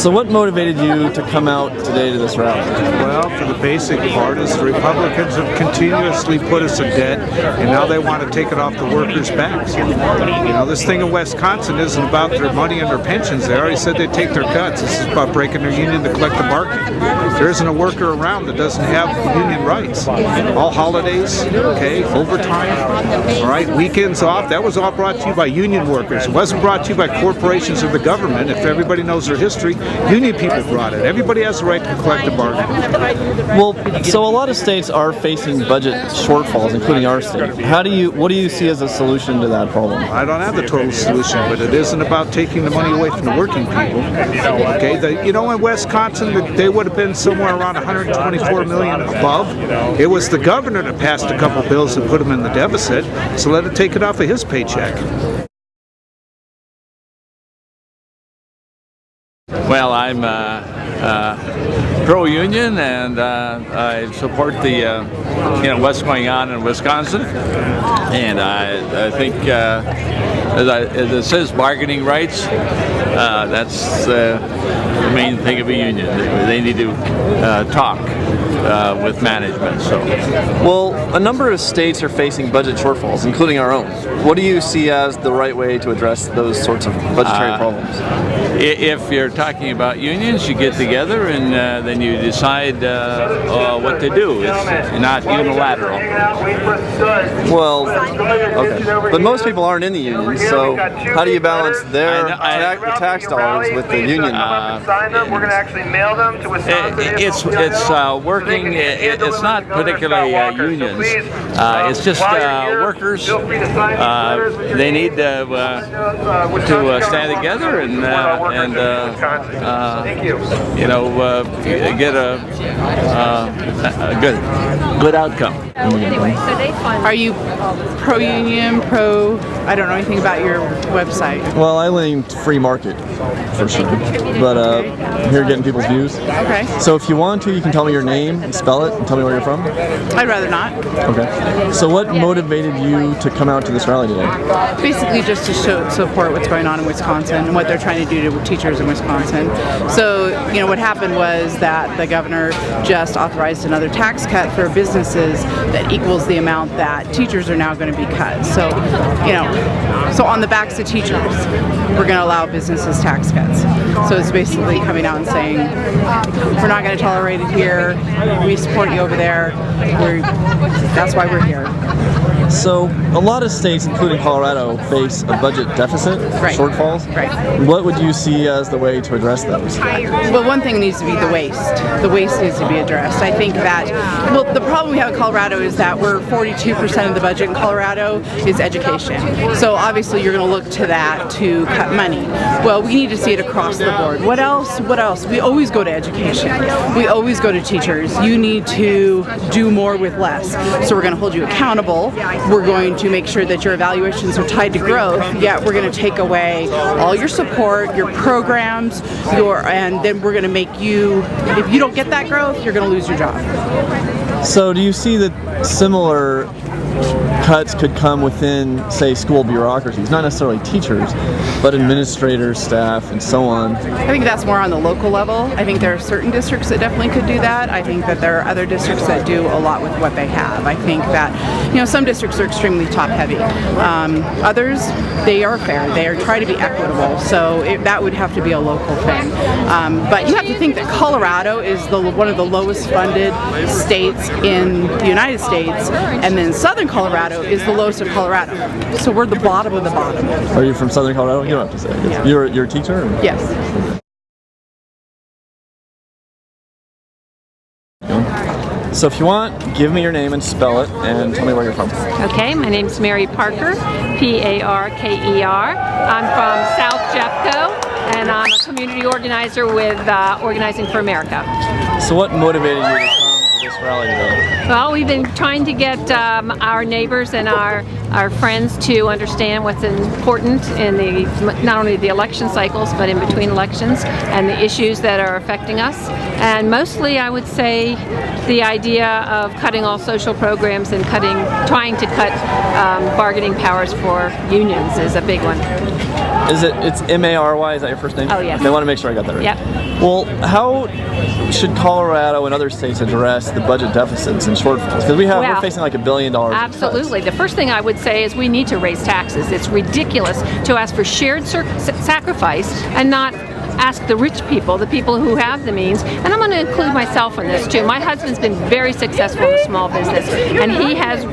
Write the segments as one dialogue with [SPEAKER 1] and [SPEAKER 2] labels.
[SPEAKER 1] So what motivated you to come out today to this rally?
[SPEAKER 2] Well, for the basic part is the Republicans have continuously put us in debt, and now they want to take it off the workers' backs. You know, this thing in Wisconsin isn't about their money and their pensions. They already said they'd take their cuts. This is about breaking their union to collect the bargaining. There isn't a worker around that doesn't have union rights. All holidays, okay, overtime, all right, weekends off. That was all brought to you by union workers. It wasn't brought to you by corporations or the government. If everybody knows their history, union people brought it. Everybody has the right to collect the bargain.
[SPEAKER 1] Well, so a lot of states are facing budget shortfalls, including our state. What do you see as a solution to that problem?
[SPEAKER 2] I don't have the total solution, but it isn't about taking the money away from the working people. Okay, in Wisconsin, they would have been somewhere around 124 million above. It was the governor that passed a couple bills that put him in the deficit, so let it take it off of his paycheck.
[SPEAKER 3] Well, I'm pro-union, and I support the what's going on in Wisconsin, and I think as it says, bargaining rights. That's the main thing of a union. They need to talk with management. So,
[SPEAKER 1] well, a number of states are facing budget shortfalls, including our own. What do you see as the right way to address those sorts of budgetary problems?
[SPEAKER 3] If you're talking about unions, you get together and then you decide what to do. It's not unilateral.
[SPEAKER 1] Well, okay. But most people aren't in the union, so how do you balance their tax dollars with the union?
[SPEAKER 4] We're going to actually mail them to Wisconsin.
[SPEAKER 3] It's working. It's not particularly unions. It's just workers. They need to stand together and get a good outcome.
[SPEAKER 5] Are you pro-union, I don't know anything about your website.
[SPEAKER 1] Well, I lean free market, for sure. But I'm here getting people's views.
[SPEAKER 5] Okay.
[SPEAKER 1] So if you want to, you can tell me your name and spell it and tell me where you're from.
[SPEAKER 5] I'd rather not.
[SPEAKER 1] Okay. So what motivated you to come out to this rally today?
[SPEAKER 5] Basically just to support what's going on in Wisconsin and what they're trying to do to teachers in Wisconsin. So, what happened was that the governor just authorized another tax cut for businesses that equals the amount that teachers are now going to be cut. So, so on the backs of teachers, we're going to allow businesses tax cuts. So it's basically coming out and saying, we're not going to tolerate it here, we support you over there, that's why we're here.
[SPEAKER 1] So a lot of states, including Colorado, face a budget deficit, shortfalls.
[SPEAKER 5] Right.
[SPEAKER 1] What would you see as the way to address those?
[SPEAKER 5] Well, one thing needs to be the waste. The waste needs to be addressed. I think that, the problem we have in Colorado is that we're 42% of the budget in Colorado is education. So obviously you're going to look to that to cut money. Well, we need to see it across the board. What else? What else? We always go to education. We always go to teachers. You need to do more with less. So we're going to hold you accountable. We're going to make sure that your evaluations are tied to growth, yet we're going to take away all your support, your programs, and then we're going to make you, if you don't get that growth, you're going to lose your job.
[SPEAKER 1] So do you see that similar cuts could come within, say, school bureaucracies, not necessarily teachers, but administrators, staff, and so on?
[SPEAKER 5] I think that's more on the local level. I think there are certain districts that definitely could do that. I think that there are other districts that do a lot with what they have. I think that, some districts are extremely top-heavy. Others, they are fair. They are trying to be equitable. So that would have to be a local thing. But you have to think that Colorado is one of the lowest funded states in the United States, and then Southern Colorado is the lowest of Colorado. So we're the bottom of the bottom.
[SPEAKER 1] Are you from Southern Colorado? You don't have to say.
[SPEAKER 5] Yeah.
[SPEAKER 1] You're a teacher? Or?
[SPEAKER 5] Yes.
[SPEAKER 1] So if you want, give me your name and spell it and tell me where you're from.
[SPEAKER 6] Okay, my name's Mary Parker, P-A-R-K-E-R. I'm from South Jeffco, and I'm a community organizer with Organizing for America.
[SPEAKER 1] So what motivated you to come to this rally today?
[SPEAKER 6] Well, we've been trying to get our neighbors and our friends to understand what's important in the not only the election cycles but in between elections and the issues that are affecting us. And mostly, I would say, the idea of cutting all social programs and trying to cut bargaining powers for unions is a big one.
[SPEAKER 1] It's M-A-R-Y, is that your first name?
[SPEAKER 6] Oh, yes.
[SPEAKER 1] Okay, I want to make sure I got that right.
[SPEAKER 6] Yep.
[SPEAKER 1] Well, how should Colorado and other states address the budget deficits and shortfalls? Because we're facing like $1 billion.
[SPEAKER 6] Absolutely. The first thing I would say is we need to raise taxes. It's ridiculous to ask for shared sacrifice and not ask the rich people, the people who have the means, and I'm going to include myself in this too. My husband's been very successful in the small business, and he has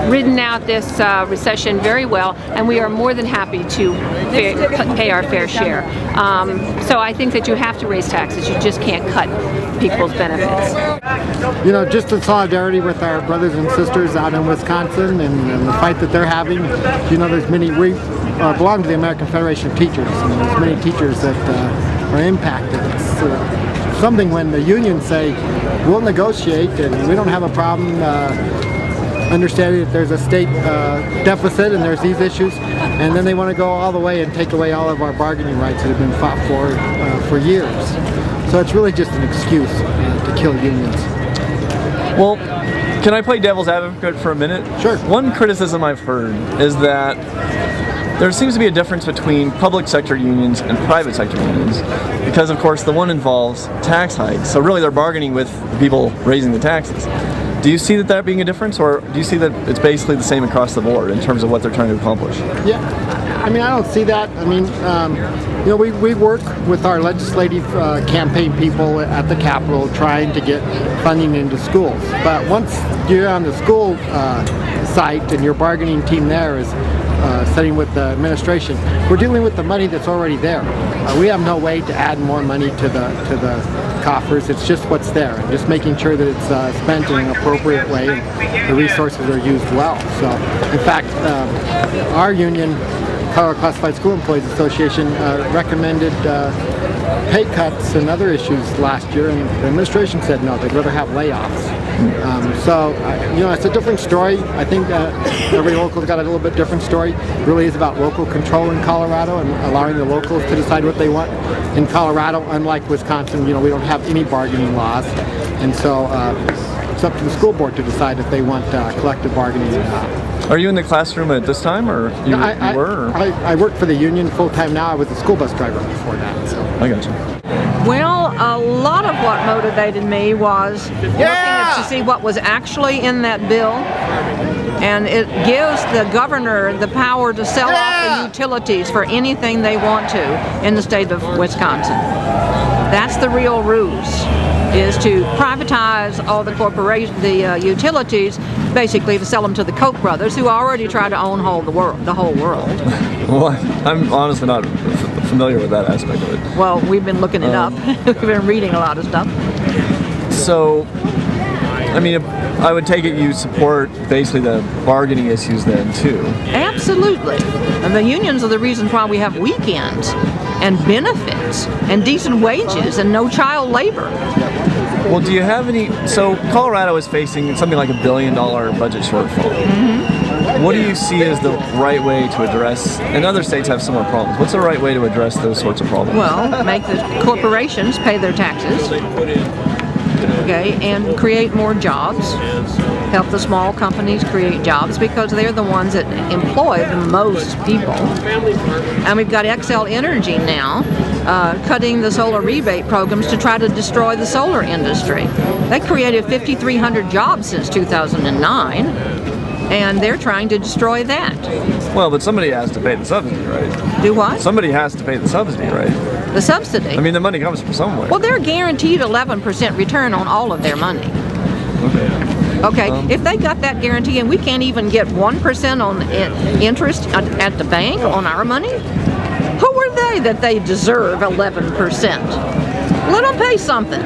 [SPEAKER 6] ridden out this recession very well, and we are more than happy to pay our fair share. So I think that you have to raise taxes. You just can't cut people's benefits.
[SPEAKER 7] You know, just in solidarity with our brothers and sisters out in Wisconsin and the fight that they're having. You know, there's many, we belong to the American Federation of Teachers, and there's many teachers that are impacted. It's something when the unions say, we'll negotiate and we don't have a problem understanding that there's a state deficit and there's these issues, and then they want to go all the way and take away all of our bargaining rights that have been fought for years. So it's really just an excuse to kill unions.
[SPEAKER 1] Well, can I play devil's advocate for a minute?
[SPEAKER 7] Sure.
[SPEAKER 1] One criticism I've heard is that there seems to be a difference between public sector unions and private sector unions because, of course, the one involves tax hikes. So really they're bargaining with the people raising the taxes. Do you see that being a difference, or do you see that it's basically the same across the board in terms of what they're trying to accomplish?
[SPEAKER 7] Yeah, I mean, I don't see that. I mean, you know, we work with our legislative campaign people at the Capitol trying to get funding into schools. But once you're on the school site and your bargaining team there is sitting with the administration, we're dealing with the money that's already there. We have no way to add more money to the coffers. It's just what's there, and just making sure that it's spent in an appropriate way and the resources are used well. So, in fact, our union, Colorado Classified School Employees Association, recommended pay cuts and other issues last year, and the administration said no, they'd rather have layoffs. So, you know, it's a different story. I think every local's got a little bit different story. It really is about local control in Colorado and allowing the locals to decide what they want. In Colorado, unlike Wisconsin, you know, we don't have any bargaining laws, and so it's up to the school board to decide if they want collective bargaining or not.
[SPEAKER 1] Are you in the classroom at this time, or you were? Or?
[SPEAKER 7] I work for the union full time now. I was a school bus driver before that. So
[SPEAKER 1] I got you.
[SPEAKER 8] Well, a lot of what motivated me was looking to see what was actually in that bill, and it gives the governor the power to sell off the utilities for anything they want to in the state of Wisconsin. That's the real ruse, is to privatize all the utilities, basically to sell them to the Koch brothers, who already try to own the whole world.
[SPEAKER 1] Well, I'm honestly not familiar with that aspect of it.
[SPEAKER 8] Well, we've been looking it up. We've been reading a lot of stuff.
[SPEAKER 1] So, I mean, I would take it you support basically the bargaining issues then too.
[SPEAKER 8] Absolutely. And the unions are the reasons why we have weekends and benefits and decent wages and no child labor.
[SPEAKER 1] Well, do you have any? So Colorado is facing something like $1 billion budget shortfall. Mm-hmm. What do you see as the right way to address? And other states have similar problems. What's the right way to address those sorts of problems?
[SPEAKER 8] Well, make the corporations pay their taxes, okay, and create more jobs. Help the small companies create jobs because they're the ones that employ the most people. And we've got Xcel Energy now cutting the solar rebate programs to try to destroy the solar industry. They created 5,300 jobs since 2009, and they're trying to destroy that.
[SPEAKER 1] Well, but somebody has to pay the subsidy, right?
[SPEAKER 8] Do what?
[SPEAKER 1] Somebody has to pay the subsidy, right?
[SPEAKER 8] The subsidy?
[SPEAKER 1] I mean, the money comes from somewhere.
[SPEAKER 8] Well, they're guaranteed 11% return on all of their money. Okay, if they got that guarantee and we can't even get 1% on interest at the bank on our money, who are they that they deserve 11%? Let them pay something.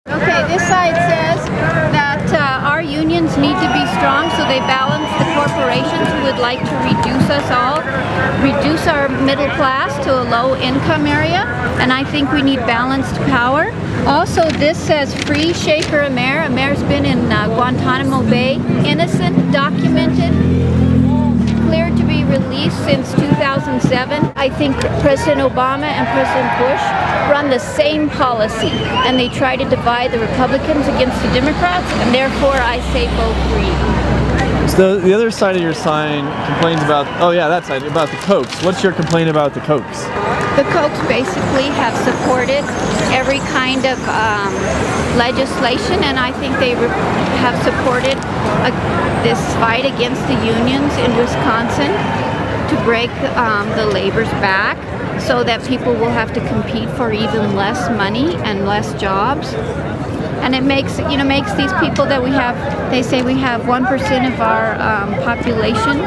[SPEAKER 9] Okay, this side says that our unions need to be strong so they balance the corporations with would like to reduce us all, reduce our middle class to a low income area, and I think we need balanced power. Also, this says free Shaker Amer. Amer's been in Guantanamo Bay, innocent, documented, cleared to be released since 2007. I think President Obama and President Bush run the same policy, and they try to divide the Republicans against the Democrats, and therefore I say vote Green.
[SPEAKER 1] So the other side of your sign complains about, oh yeah, that side, about the Kochs. What's your complaint about the Kochs?
[SPEAKER 9] The Kochs basically have supported every kind of legislation, and I think they have supported this fight against the unions in Wisconsin to break the labor's back so that people will have to compete for even less money and less jobs. And it makes these people that we have, they say we have 1% of our population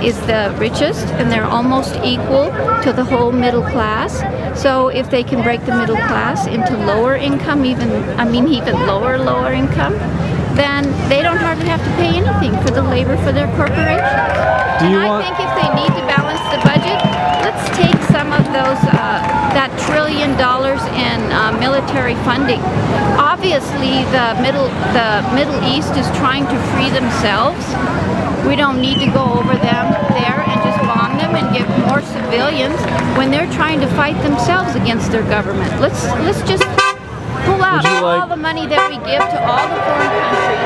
[SPEAKER 9] is the richest, and they're almost equal to the whole middle class. So if they can break the middle class into lower income, even lower income, then they don't hardly have to pay anything for the labor for their corporations. I think if they need to balance the budget, let's take some of those that $1 trillion in military funding. Obviously, the Middle East is trying to free themselves. We don't need to go over them there and just bomb them and get more civilians when they're trying to fight themselves against their government. Let's just pull out all the money that we give to all the foreign countries